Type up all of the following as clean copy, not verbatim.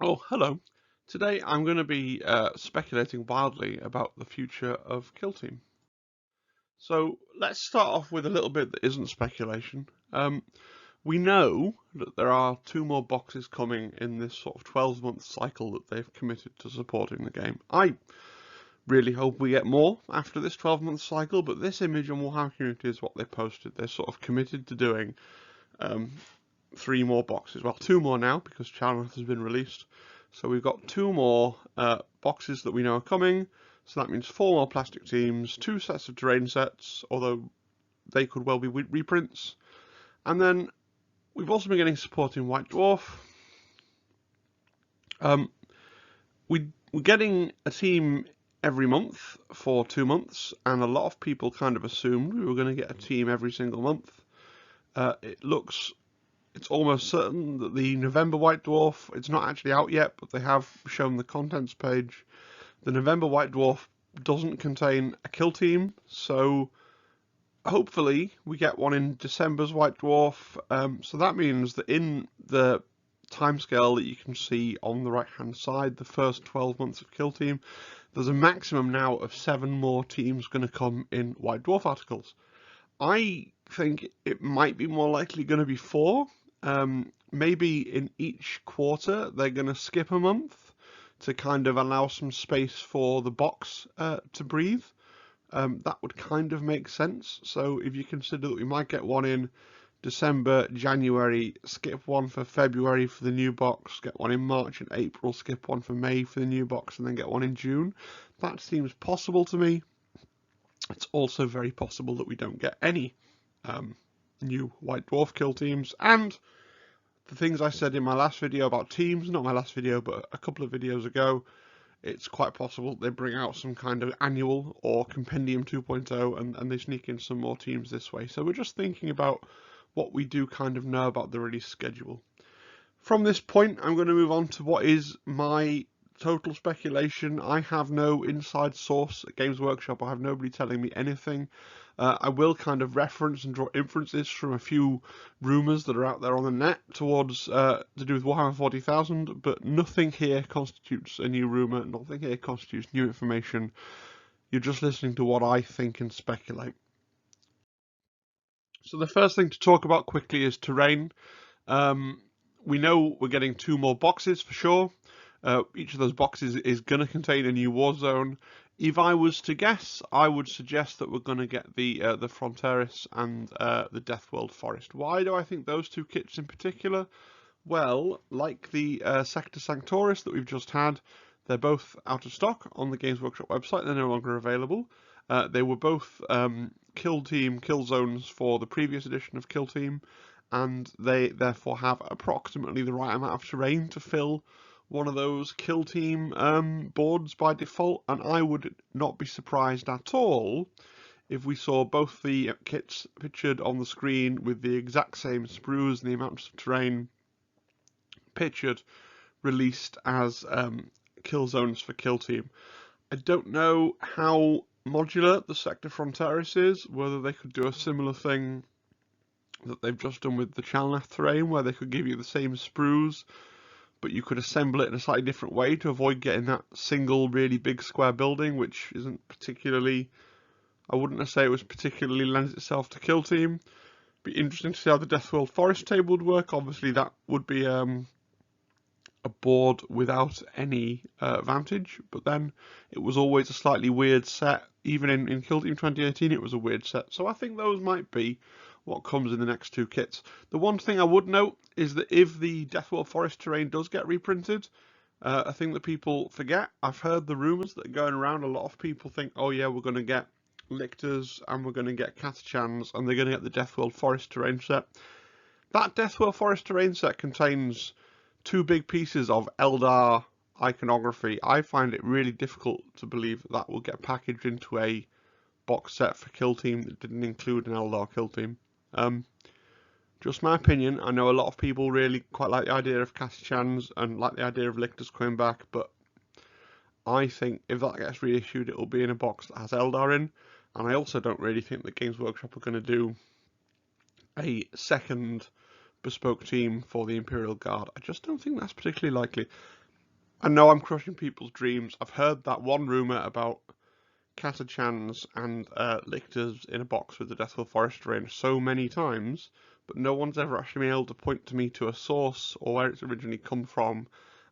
Oh, hello. Today I'm going to be speculating wildly about the future of Kill Team. So let's start off with a little bit that isn't speculation. We know that there are two more boxes coming in this sort of 12-month cycle that they've committed to supporting the game. I really hope we get more after this 12-month cycle, but this image on Warhammer Community is what they posted. They're sort of committed to doing um, three more boxes. Well, two more now because Childmath has been released. So we've got two more boxes that we know are coming. So that means four more plastic teams, two sets of terrain sets, although they could well be reprints. And then we've also been getting support in White Dwarf. Um, we're getting a team every month for 2 months, and a lot of people kind of assumed we were going to get a team every single month. It's almost certain that the November White Dwarf, it's not actually out yet, but they have shown the contents page. The November White Dwarf doesn't contain a kill team, so hopefully we get one in December's White Dwarf. So that means that in the timescale that you can see on the right hand side, the first 12 months of kill team, there's a maximum now of 7 more teams going to come in White Dwarf articles. I think it might be more likely going to be 4. Maybe in each quarter they're going to skip a month to kind of allow some space for the box to breathe. That would kind of make sense. So if you consider that we might get one in December, January, skip one for February for the new box, get one in March and April, skip one for May for the new box, and then get one in June, that seems possible to me. It's also very possible that we don't get any new White Dwarf kill teams, and the things I said in my last video about teams, not my last video, but a couple of videos ago, it's quite possible they bring out some kind of annual or compendium 2.0 and they sneak in some more teams this way. So we're just thinking about what we do kind of know about the release schedule. From this point, I'm going to move on to what is my total speculation. I have no inside source at Games Workshop. I have nobody telling me anything. I will kind of reference and draw inferences from a few rumours that are out there on the net towards to do with Warhammer 40,000, but nothing here constitutes a new rumour, nothing here constitutes new information. You're just listening to what I think and speculate. So the first thing to talk about quickly is terrain. We know we're getting 2 more boxes for sure. Each of those boxes is going to contain a new war zone. If I was to guess, I would suggest that we're going to get the Fronteris and the Deathworld Forest. Why do I think those two kits in particular? Well, like the Sector Sanctoris that we've just had, they're both out of stock on the Games Workshop website. They're no longer available. They were both kill zones for the previous edition of Kill Team, and they therefore have approximately the right amount of terrain to fill one of those kill team boards by default, and I would not be surprised at all if we saw both the kits pictured on the screen with the exact same sprues and the amounts of terrain pictured released as kill zones for kill team. I don't know how modular the Sector Fronteris is, whether they could do a similar thing that they've just done with the Chalnath terrain, where they could give you the same sprues, but you could assemble it in a slightly different way to avoid getting that single really big square building, which isn't particularly, I wouldn't say it was particularly lends itself to kill team. Be interesting to see how the Deathworld Forest table would work. Obviously that would be a board without any vantage, but then it was always a slightly weird set. Even in Kill Team 2018 it was a weird set, so I think those might be what comes in the next two kits. The one thing I would note is that if the Deathworld Forest terrain does get reprinted, a thing that people forget, I've heard the rumours that are going around, a lot of people think, oh yeah, we're going to get Lictors and we're going to get Catachans and they're going to get the Deathworld Forest terrain set. That Deathworld Forest terrain set contains 2 big pieces of Eldar iconography. I find it really difficult to believe that will get packaged into a box set for Kill Team that didn't include an Eldar Kill Team. Just my opinion. I know a lot of people really quite like the idea of Catachans and like the idea of Lictors coming back, but I think if that gets reissued, it will be in a box that has Eldar in. And I also don't really think that Games Workshop are going to do a second bespoke team for the Imperial Guard. I just don't think that's particularly likely. I know I'm crushing people's dreams. I've heard that one rumour about Catachans and Lictors in a box with the Deathguard Forest range so many times, but no one's ever actually been able to point to me to a source or where it's originally come from.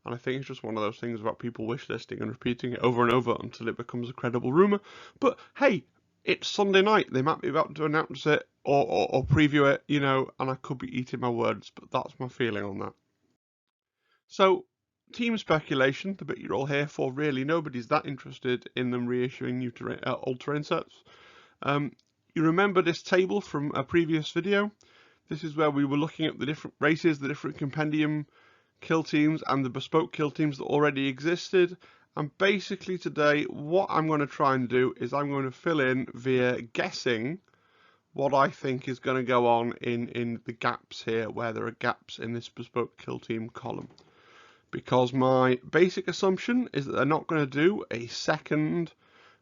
And I think it's just one of those things about people wishlisting and repeating it over and over until it becomes a credible rumour. But hey, it's Sunday night. They might be about to announce it or preview it, you know, and I could be eating my words, but that's my feeling on that. So, team speculation, the bit you're all here for, really. Nobody's that interested in them reissuing new old terrain sets. You remember this table from a previous video? This is where we were looking at the different races, the different compendium kill teams, and the bespoke kill teams that already existed. And basically today, what I'm going to try and do is I'm going to fill in via guessing what I think is going to go on in the gaps here, where there are gaps in this bespoke kill team column. Because my basic assumption is that they're not going to do a second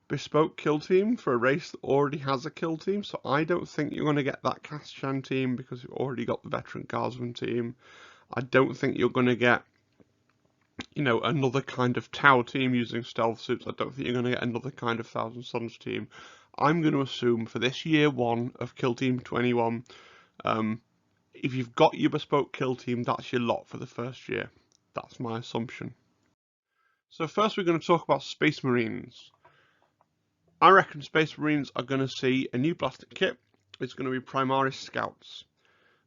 bespoke kill team for a race that already has a kill team. So I don't think you're going to get that Kashan team because you've already got the veteran Guardsman team. I don't think you're going to get, you know, another kind of Tau team using stealth suits. I don't think you're going to get another kind of Thousand Suns team. I'm going to assume for this year one of Kill Team 21, if you've got your bespoke kill team, that's your lot for the first year. That's my assumption. So first we're going to talk about Space Marines. I reckon Space Marines are going to see a new plastic kit. It's going to be Primaris Scouts.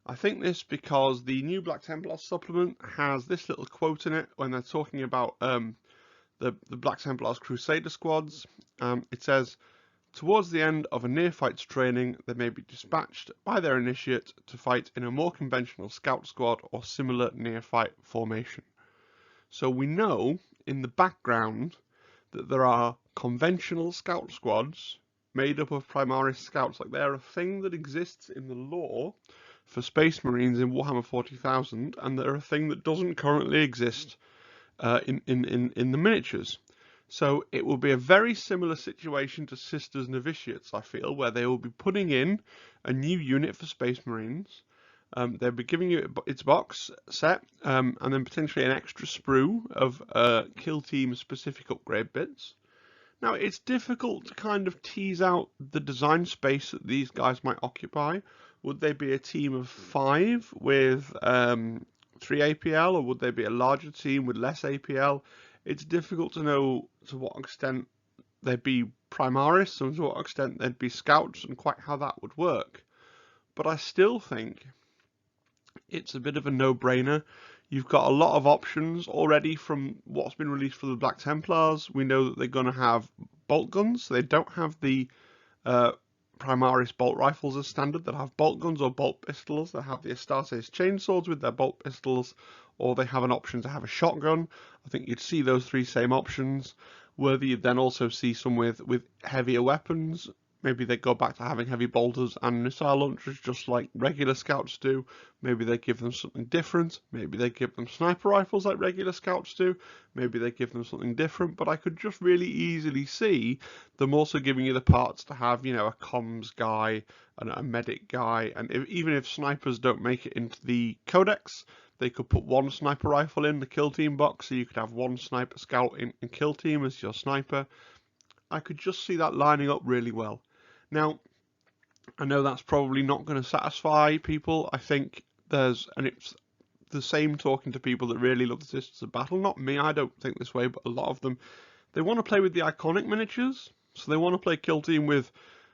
I think this because the new Black Templar supplement has this little quote in it when they're talking about the Black Templars Crusader squads. It says, towards the end of a neophyte's training, they may be dispatched by their initiate to fight in a more conventional scout squad or similar neophyte formation. So we know in the background that there are conventional scout squads made up of Primaris scouts. Like, they're a thing that exists in the lore for Space Marines in Warhammer 40,000, and they're a thing that doesn't currently exist in the miniatures. So it will be a very similar situation to Sisters Novitiates, I feel, where they will be putting in a new unit for Space Marines. They'll be giving you its box set, and then potentially an extra sprue of kill team specific upgrade bits. Now, it's difficult to kind of tease out the design space that these guys might occupy. Would they be a team of 5 with 3 APL, or would they be a larger team with less APL? It's difficult to know to what extent they'd be Primaris and to what extent they'd be Scouts and quite how that would work. But I still think it's a bit of a no-brainer. You've got a lot of options already from what's been released for the Black Templars. We know that they're going to have bolt guns. So they don't have the Primaris bolt rifles as standard. They'll have bolt guns or bolt pistols. They'll have the Astartes chainswords with their bolt pistols, or they have an option to have a shotgun. I think you'd see those 3 same options. Whether you'd then also see some with heavier weapons. Maybe they go back to having heavy bolters and missile launchers just like regular scouts do. Maybe they give them something different. Maybe they give them sniper rifles like regular scouts do. Maybe they give them something different. But I could just really easily see them also giving you the parts to have, you know, a comms guy and a medic guy. And even if snipers don't make it into the codex, they could put 1 sniper rifle in the kill team box. So you could have 1 sniper scout in kill team as your sniper. I could just see that lining up really well. Now, I know that's probably not going to satisfy people. I think and it's the same talking to people that really love the Sisters of Battle. Not me, I don't think this way, but a lot of them. They want to play with the iconic miniatures. So they want to play kill team with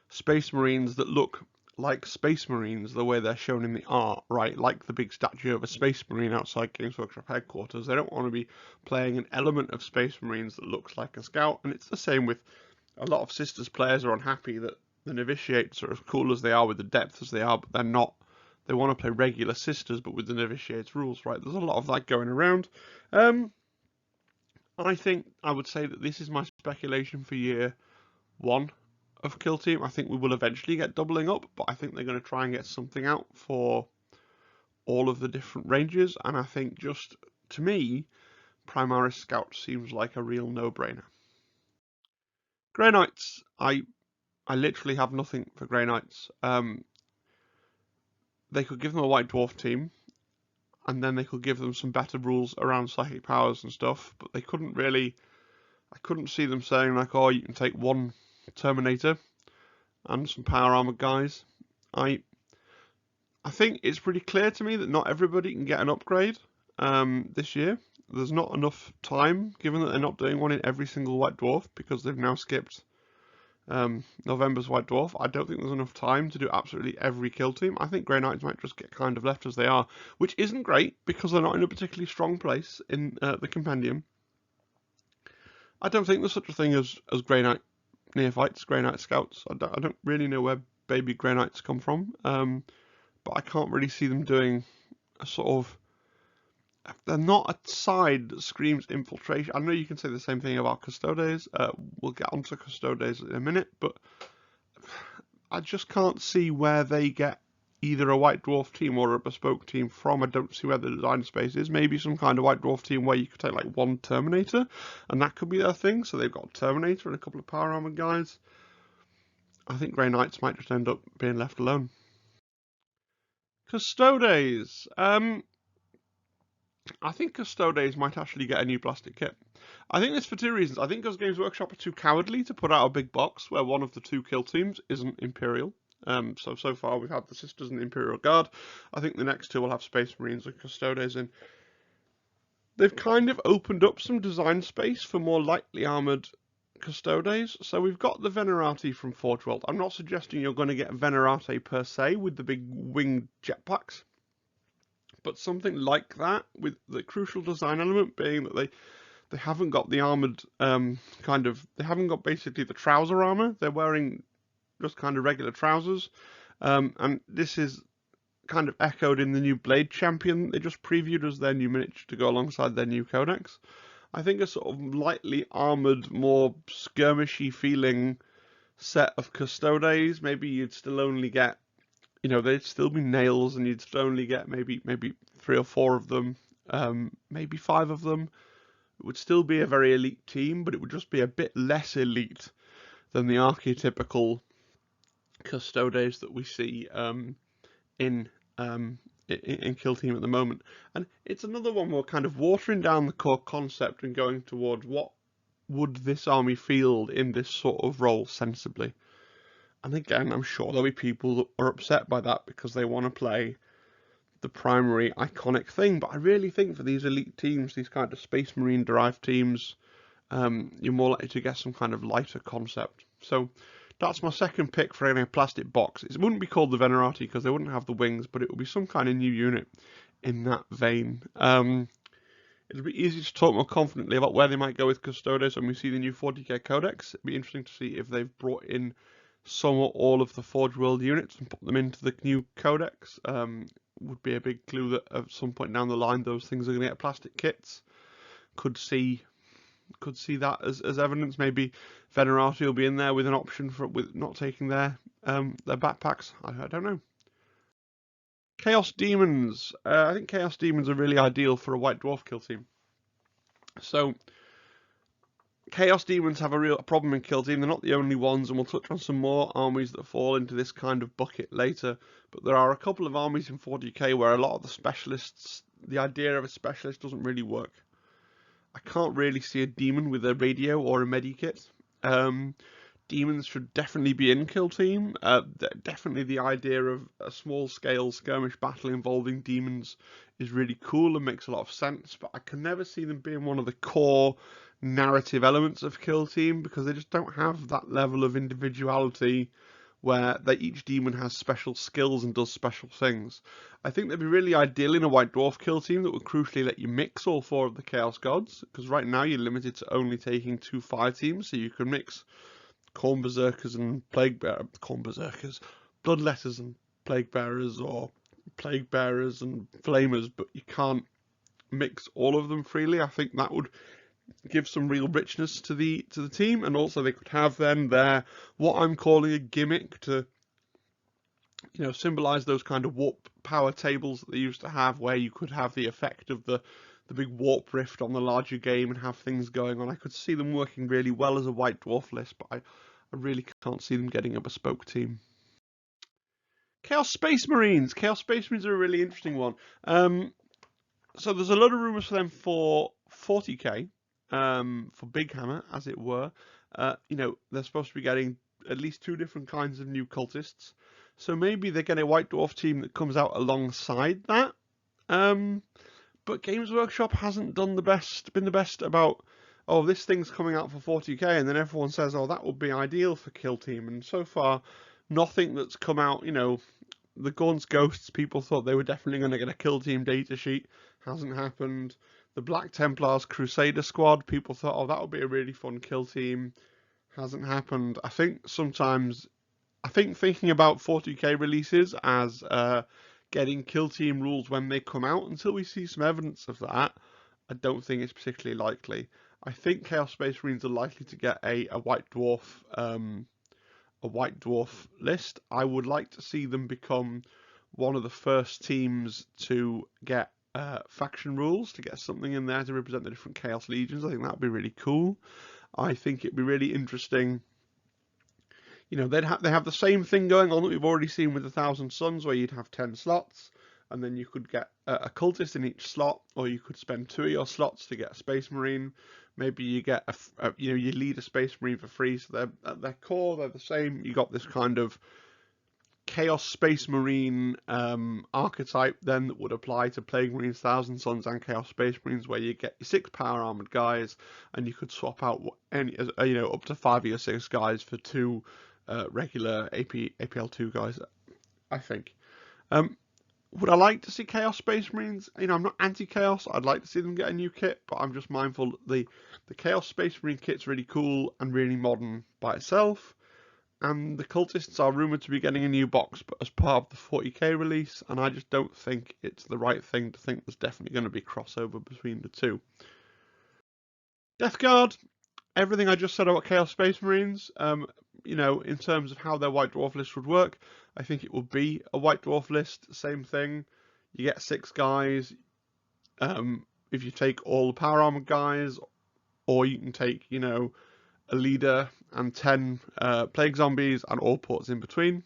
Space Marines that look like Space Marines, the way they're shown in the art, right? Like the big statue of a Space Marine outside Games Workshop headquarters. They don't want to be playing an element of Space Marines that looks like a scout. And it's the same with a lot of Sisters players are unhappy that the novitiates are as cool as they are with the depth as they are, but they're not. They want to play regular Sisters, but with the novitiates rules, right? There's a lot of that going around. I think I would say that this is my speculation for year 1 of Kill Team. I think we will eventually get doubling up, but I think they're going to try and get something out for all of the different ranges. And I think just, to me, Primaris Scout seems like a real no-brainer. Grey Knights, I literally have nothing for Grey Knights. They could give them a White Dwarf team. and then they could give them some better rules around psychic powers and stuff. But they couldn't really. I couldn't see them saying like, oh, you can take one Terminator and some power armored guys. I think it's pretty clear to me that not everybody can get an upgrade this year. There's not enough time, given that they're not doing one in every single White Dwarf, because they've now skipped November's White Dwarf. I don't think there's enough time to do absolutely every kill team. I think Grey Knights might just get kind of left as they are, which isn't great, because they're not in a particularly strong place in the Compendium. I don't think there's such a thing as Grey Knight Neophytes, Grey Knight Scouts. I don't really know where baby Grey Knights come from, but I can't really see them doing a sort of... They're not a side that screams infiltration. I know you can say the same thing about Custodes. We'll get onto Custodes in a minute, but I just can't see where they get either a White Dwarf team or a bespoke team from. I don't see where the design space is. Maybe some kind of White Dwarf team where you could take like one Terminator, and that could be their thing. So they've got a Terminator and a couple of power armored guys. I think Grey Knights might just end up being left alone. Custodes. I think Custodes might actually get a new plastic kit. I think this for two reasons. I think because Games Workshop are too cowardly to put out a big box where one of the two kill teams isn't Imperial. So far we've had the Sisters and the Imperial Guard. I think the next two will have Space Marines and Custodes in. They've kind of opened up some design space for more lightly armoured Custodes. So we've got the Venerati from Forge World. I'm not suggesting you're going to get Venerati per se with the big winged jetpacks, but something like that, with the crucial design element being that they haven't got the armoured they haven't got basically the trouser armour. They're wearing just kind of regular trousers, and this is kind of echoed in the new Blade Champion they just previewed as their new miniature to go alongside their new codex. I think a sort of lightly armoured, more skirmishy feeling set of Custodes. Maybe you'd still only get, they'd still be nails, and you'd still only get maybe 3 or 4 of them, maybe 5 of them. It would still be a very elite team, but it would just be a bit less elite than the archetypical Custodes that we see in Kill Team at the moment. And it's another one where kind of watering down the core concept and going towards what would this army field in this sort of role sensibly. And again, I'm sure there'll be people that are upset by that because they want to play the primary iconic thing. But I really think for these elite teams, these kind of Space Marine derived teams, you're more likely to get some kind of lighter concept. So that's my second pick for a plastic box. It wouldn't be called the Venerati because they wouldn't have the wings, but it would be some kind of new unit in that vein. It'll be easy to talk more confidently about where they might go with Custodes when we see the new 40k Codex. It'd be interesting to see if they've brought in some or all of the Forge World units and put them into the new Codex. Would be a big clue that at some point down the line those things are going to get plastic kits. Could see that as evidence. Maybe Venerati will be in there with an option with not taking their backpacks. I don't know. Chaos Deamons. I think Chaos Deamons are really ideal for a White Dwarf kill team. So Chaos Deamons have a real problem in kill team. They're not the only ones, and we'll touch on some more armies that fall into this kind of bucket later. But there are a couple of armies in 40k where a lot of the specialists, the idea of a specialist doesn't really work. I can't really see a demon with a radio or a medikit. Demons should definitely be in kill team. Definitely the idea of a small scale skirmish battle involving demons is really cool and makes a lot of sense, but I can never see them being one of the core narrative elements of kill team because they just don't have that level of individuality where each demon has special skills and does special things. I think they'd be really ideal in a White Dwarf kill team that would crucially let you mix all 4 of the Chaos Gods, because right now you're limited to only taking 2 fire teams, so you can mix Khorne Berserkers and Bloodletters and Plague Bearers, or Plague Bearers and Flamers, but you can't mix all of them freely. I think that would give some real richness to the team, and also they could have then their what I'm calling a gimmick to symbolize those kind of warp power tables that they used to have, where you could have the effect of the big warp rift on the larger game and have things going on. I could see them working really well as a White Dwarf list, but I really can't see them getting a bespoke team. Chaos Space Marines. Chaos Space Marines are a really interesting one. So there's a lot of rumours for them for 40k, for Big Hammer, as it were. They're supposed to be getting at least 2 different kinds of new cultists. So maybe they get a White Dwarf team that comes out alongside that. But Games Workshop hasn't been the best about, oh, this thing's coming out for 40k, and then everyone says, oh, that would be ideal for Kill Team. And so far, nothing that's come out, the Gaunt's Ghosts, people thought they were definitely going to get a Kill Team datasheet. Hasn't happened. The Black Templars Crusader Squad, people thought, oh, that would be a really fun Kill Team. Hasn't happened. I think thinking about 40k releases as getting Kill Team rules when they come out, until we see some evidence of that, I don't think it's particularly likely. I think Chaos Space Marines are likely to get a White Dwarf list. I would like to see them become one of the first teams to get faction rules, to get something in there to represent the different Chaos Legions. I think that would be really cool. I think it'd be really interesting. They have the same thing going on that we've already seen with 1,000 Suns, where you'd have 10 slots, and then you could get a cultist in each slot, or you could spend 2 of your slots to get a Space Marine. Maybe you get you lead a Space Marine for free. So they're at their core, they're the same. You got this kind of Chaos Space Marine archetype then that would apply to Plague Marines, 1,000 Suns, and Chaos Space Marines, where you get your 6 power armored guys, and you could swap out any up to 5 of your 6 guys for 2 regular APL2 guys, I think. Would I like to see Chaos Space Marines? I'm not anti-Chaos. I'd like to see them get a new kit, but I'm just mindful that the Chaos Space Marine kit's really cool and really modern by itself. And the cultists are rumoured to be getting a new box, but as part of the 40k release, and I just don't think it's the right thing to think there's definitely going to be crossover between the two. Deathguard, everything I just said about Chaos Space Marines, in terms of how their White Dwarf list would work, I think it would be a White Dwarf list, same thing. You get 6 guys, if you take all the power armor guys, or you can take, a leader and 10 plague zombies and all ports in between.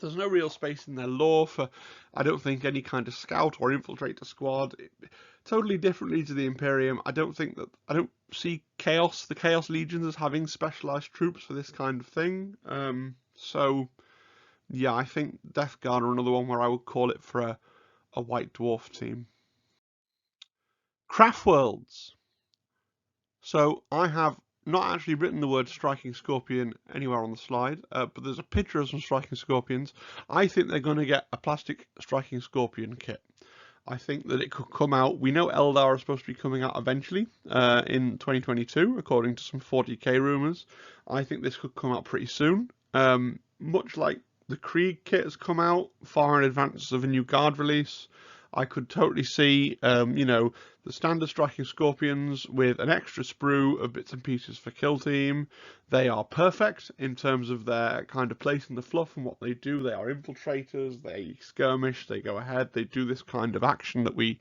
There's no real space in their lore for, I don't think, any kind of scout or infiltrator squad. Totally differently to the Imperium. I don't see the Chaos Legions as having specialized troops for this kind of thing. So yeah, I think Deathguard are another one where I would call it for a White Dwarf team. Craftworlds. So I have not actually written the word Striking Scorpion anywhere on the slide, but there's a picture of some Striking Scorpions. I think they're going to get a plastic Striking Scorpion kit. I think that it could come out. We know Eldar are supposed to be coming out eventually in 2022, according to some 40k rumours. I think this could come out pretty soon. Much like the Krieg kit has come out far in advance of a new Guard release, I could totally see, the standard Striking Scorpions with an extra sprue of bits and pieces for Kill Team. They are perfect in terms of their kind of place in the fluff and what they do. They are infiltrators, they skirmish, they go ahead, they do this kind of action that we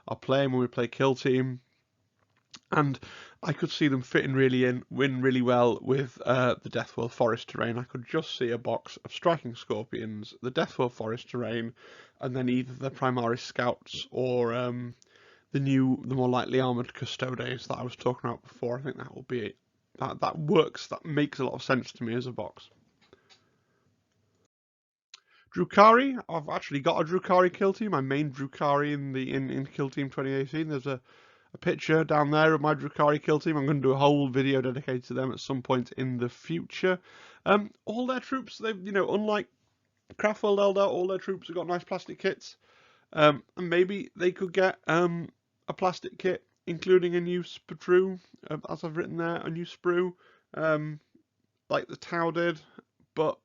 are playing when we play Kill Team. And I could see them win really well with the Deathworld Forest terrain. I could just see a box of Striking Scorpions, the Deathworld Forest terrain, and then either the Primaris Scouts or the more lightly armored Custodes that I was talking about before. I think that will be it. That works. That makes a lot of sense to me as a box. Drukhari. I've actually got a Drukhari kill team. My main Drukhari in Kill Team 2018. There's a picture down there of my Drukhari kill team. I'm going to do a whole video dedicated to them at some point in the future. All their troops, unlike Craftworld Eldar, all their troops have got nice plastic kits. And maybe they could get a plastic kit, including a new sprue, as I've written there, a new sprue, like the Tau did. But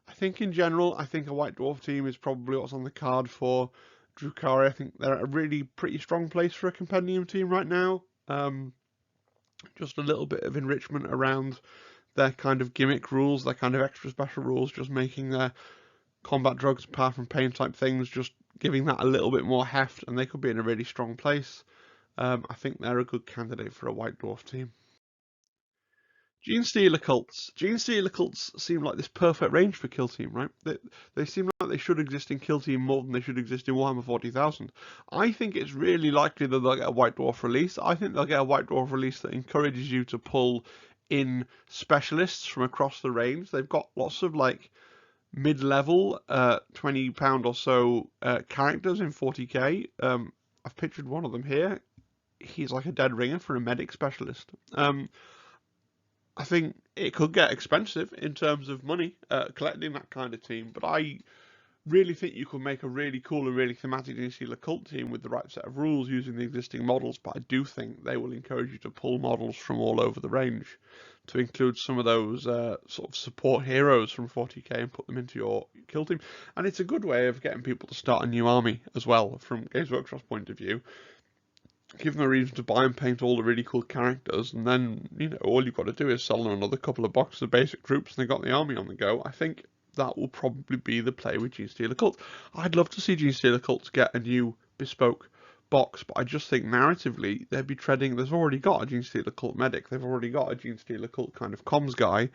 I think in general, a White Dwarf team is probably what's on the card for Drukhari. I think they're at a really pretty strong place for a compendium team right now. Just a little bit of enrichment around their kind of gimmick rules, their kind of extra special rules, just making their combat drugs, power from pain type things, just giving that a little bit more heft, and they could be in a really strong place. I think they're a good candidate for a White Dwarf team. Genestealer Cults. Genestealer Cults seem like this perfect range for Kill Team, right? They seem like they should exist in Kill Team more than they should exist in Warhammer 40,000. I think it's really likely that they'll get a White Dwarf release. I think they'll get a White Dwarf release that encourages you to pull in specialists from across the range. They've got lots of like mid-level, £20 or so characters in 40k. I've pictured one of them here. He's like a dead ringer for a medic specialist. I think it could get expensive in terms of money collecting that kind of team, but I really think you could make a really cool and really thematic Genestealer Cult team with the right set of rules using the existing models, but I do think they will encourage you to pull models from all over the range to include some of those sort of support heroes from 40k and put them into your kill team. And it's a good way of getting people to start a new army as well from Games Workshop's point of view. Give them a reason to buy and paint all the really cool characters, and then, you know, all you've got to do is sell them another couple of boxes of basic troops and they've got the army on the go. I think that will probably be the play with Genestealer Cults. I'd love to see Genestealer Cults get a new bespoke box, but I just think narratively they'd be treading. There's already got a Genestealer Cult medic. They've already got a Genestealer Cult kind of comms guy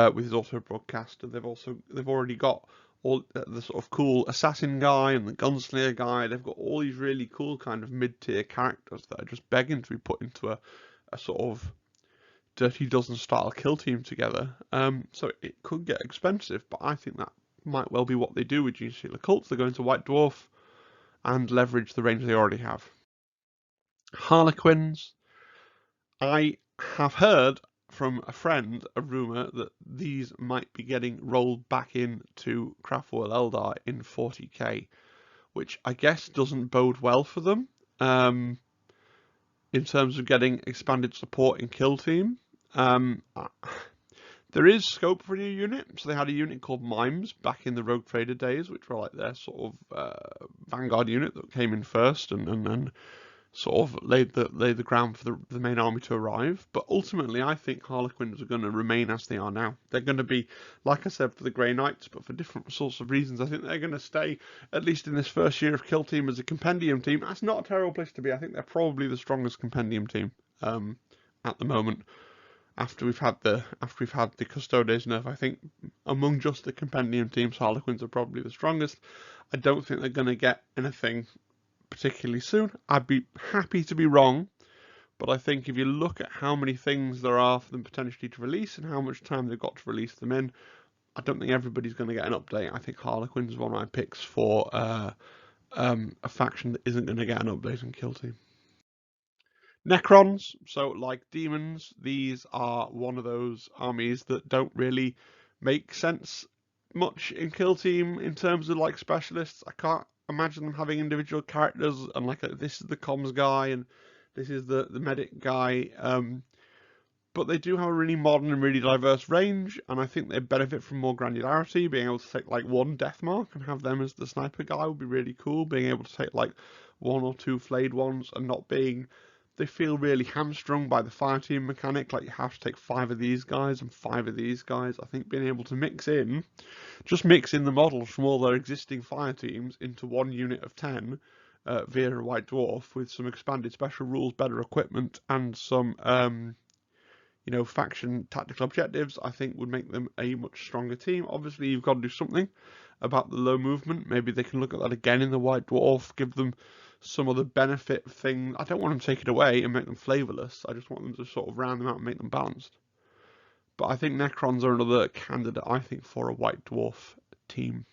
with his auto broadcaster. They've already got all the sort of cool assassin guy and the gunslinger guy. They've got all these really cool kind of mid-tier characters that are just begging to be put into a sort of Dirty Dozen style kill team together. So it could get expensive, but I think that might well be what they do with Genestealer Cults. They're going to White Dwarf and leverage the range they already have. Harlequins. I have heard from a friend a rumour that these might be getting rolled back into Craftworld Eldar in 40k, which I guess doesn't bode well for them in terms of getting expanded support in Kill Team. There is scope for a new unit. So they had a unit called Mimes back in the Rogue Trader days, which were like their sort of vanguard unit that came in first and sort of laid the ground for the main army to arrive. But ultimately, I think Harlequins are going to remain as they are now. They're going to be, like I said, for the Grey Knights, but for different sorts of reasons. I think they're going to stay, at least in this first year of Kill Team, as a compendium team. That's not a terrible place to be. I think they're probably the strongest compendium team at the moment. After we've had the Custodes nerf, I think among just the compendium teams, Harlequins are probably the strongest. I don't think they're going to get anything particularly soon. I'd be happy to be wrong, but I think if you look at how many things there are for them potentially to release and how much time they've got to release them in, I don't think everybody's going to get an update. I think Harlequins is one of my picks for a faction that isn't going to get an update in Kill Team. Necrons, so like Deamons, these are one of those armies that don't really make sense much in Kill Team in terms of like specialists. I can't imagine them having individual characters and like this is the comms guy and this is the medic guy. But they do have a really modern and really diverse range, and I think they benefit from more granularity. Being able to take like one death mark and have them as the sniper guy would be really cool. Being able to take like one or two flayed ones and not being, they feel really hamstrung by the fire team mechanic, like you have to take 5 of these guys and 5 of these guys. I think being able to mix in the models from all their existing fire teams into one unit of 10 via a White Dwarf with some expanded special rules, better equipment, and some faction tactical objectives, I think would make them a much stronger team. Obviously, you've got to do something about the low movement. Maybe they can look at that again in the White Dwarf, give them some other benefit thing. I don't want them to take it away and make them flavourless. I just want them to sort of round them out and make them balanced. But I think Necrons are another candidate, I think, for a White Dwarf team.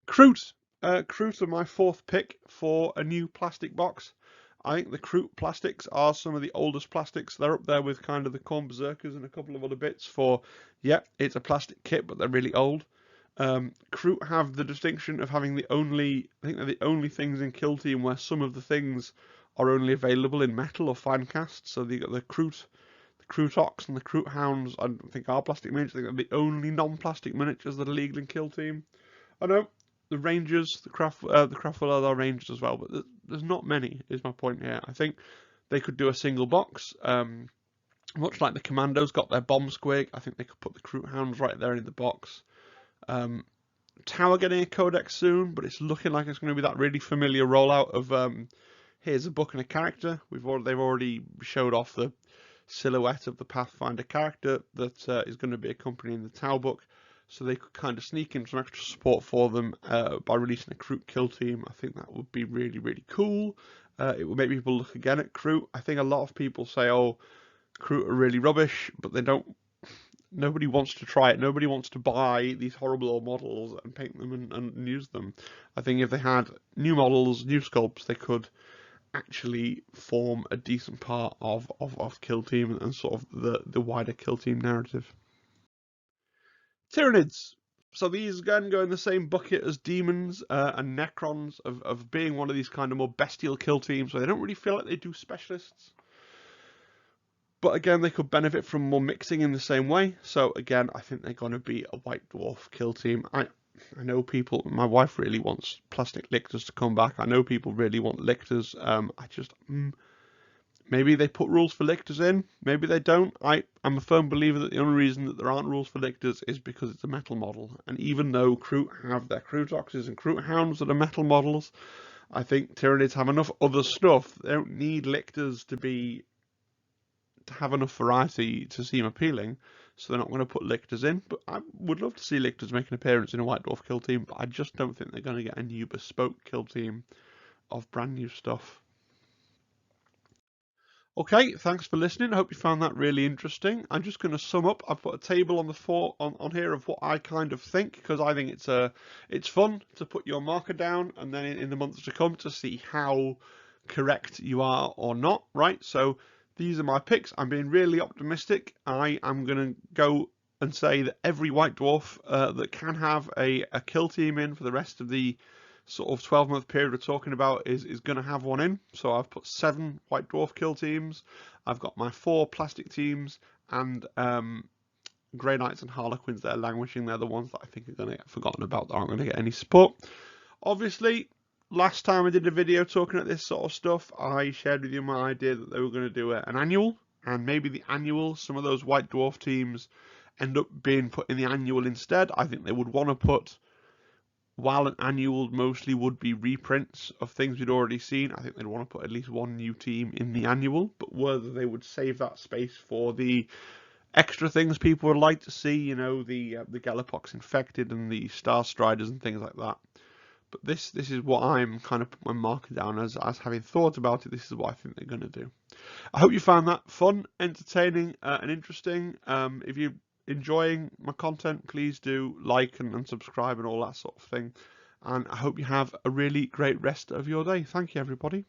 Kroot. Kroot are my 4th pick for a new plastic box. I think the Kroot plastics are some of the oldest plastics. They're up there with kind of the Khorne Berserkers and a couple of other bits for, it's a plastic kit, but they're really old. Kroot have the distinction of having I think they're the only things in Kill Team where some of the things are only available in metal or fine cast. So the Krootox and the Kroot Hounds, I don't think are plastic miniatures. I think they're the only non-plastic miniatures that are legal in Kill Team. I know the Rangers, the Craftworlds are Rangers as well, but there's not many, is my point here. I think they could do a single box, much like the Commandos got their bomb squig. I think they could put the Kroot Hounds right there in the box. Tower getting a codex soon, but it's looking like it's going to be that really familiar rollout of here's a book and a character. They've already showed off the silhouette of the Pathfinder character that is going to be accompanying the Tau book, so they could kind of sneak in some extra support for them by releasing a Kroot kill team. I think that would be really, really cool. It would make people look again at Kroot. I think a lot of people say, oh, Kroot are really rubbish, but they don't. Nobody wants to try it. Nobody wants to buy these horrible old models and paint them and use them. I think if they had new models, new sculpts, they could actually form a decent part of kill team and sort of the wider kill team narrative. Tyranids. So these again go in the same bucket as Deamons and Necrons of being one of these kind of more bestial kill teams where they don't really feel like they do specialists. But again, they could benefit from more mixing in the same way. So again, I think they're going to be a White Dwarf kill team. I know people, my wife really wants plastic lictors to come back. I know people really want lictors. Maybe they put rules for lictors in. Maybe they don't. I'm a firm believer that the only reason that there aren't rules for lictors is because it's a metal model. And even though Kroot have their Krootoxes and Kroot Hounds that are metal models, I think Tyranids have enough other stuff. They don't need lictors to have enough variety to seem appealing, so they're not going to put lictors in. But I would love to see lictors make an appearance in a White Dwarf kill team, but I just don't think they're going to get a new bespoke kill team of brand new stuff. Okay, thanks for listening. I hope you found that really interesting. I'm just going to sum up. I've put a table on here of what I kind of think, because I think it's fun to put your marker down and then in the months to come to see how correct you are or not, right? So these are my picks. I'm being really optimistic. I am going to go and say that every White Dwarf that can have a kill team in for the rest of the sort of 12-month period we're talking about is going to have one in. So I've put 7 White Dwarf kill teams. I've got my 4 plastic teams and Grey Knights and Harlequins that are languishing. They're the ones that I think are going to get forgotten about, that aren't going to get any support. Obviously, last time I did a video talking about this sort of stuff, I shared with you my idea that they were going to do an annual, and maybe the annual, some of those White Dwarf teams end up being put in the annual instead. I think they would want to put, while an annual mostly would be reprints of things we'd already seen, I think they'd want to put at least one new team in the annual, but whether they would save that space for the extra things people would like to see, you know, the Galapox Infected and the Star Striders and things like that. But this is what I'm kind of put my marker down as having thought about it. This is what I think they're going to do. I hope you found that fun, entertaining, and interesting. If you're enjoying my content, please do like and subscribe and all that sort of thing. And I hope you have a really great rest of your day. Thank you, everybody.